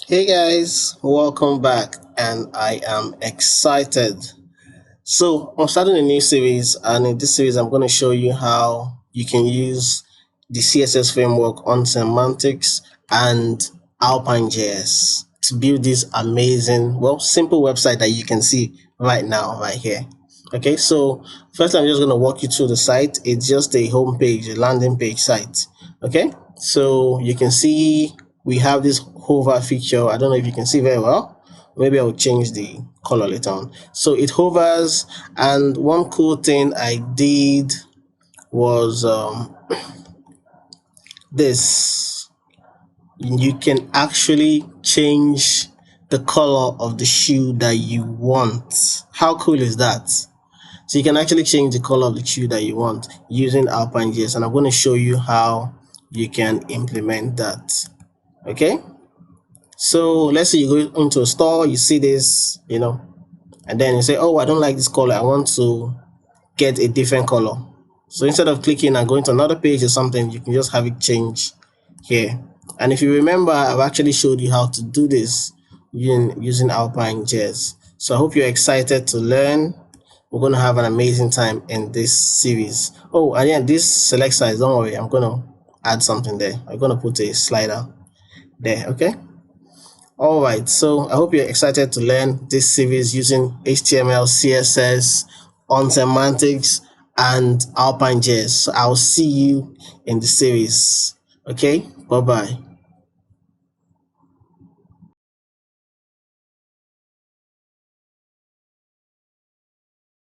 Hey guys, welcome back, and I am excited. So, I'm starting a new series, and in this series, I'm going to show you how you can use the CSS framework on Semantics and ALPINE.JS to build this amazing, simple website that you can see right now, right here. Okay, so first, I'm just going to walk you through the site. It's just a home page, a landing page site. Okay, so you can see we have this hover feature. I don't know if you can see very well. Maybe I'll change the color later on. So it hovers, and one cool thing I did was this. You can actually change the color of the shoe that you want. How cool is that? So you can actually change the color of the shoe that you want using ALPINE.JS, and I'm going to show you how you can implement that. Okay, so let's say you go into a store, you see this, and then you say, oh, I don't like this color, I want to get a different color. So instead of clicking and going to another page or something, you can just have it change here. And if you remember, I've actually showed you how to do this using ALPINE.JS. So I hope you're excited to learn. We're going to have an amazing time in this series. Oh, and yeah, this select size, don't worry, I'm going to add something there. I'm going to put a slider there. Okay, all right, so I hope you're excited to learn this series using HTML, CSS, on semantics, and ALPINE.JS. So I'll see you in the series. Okay, bye bye.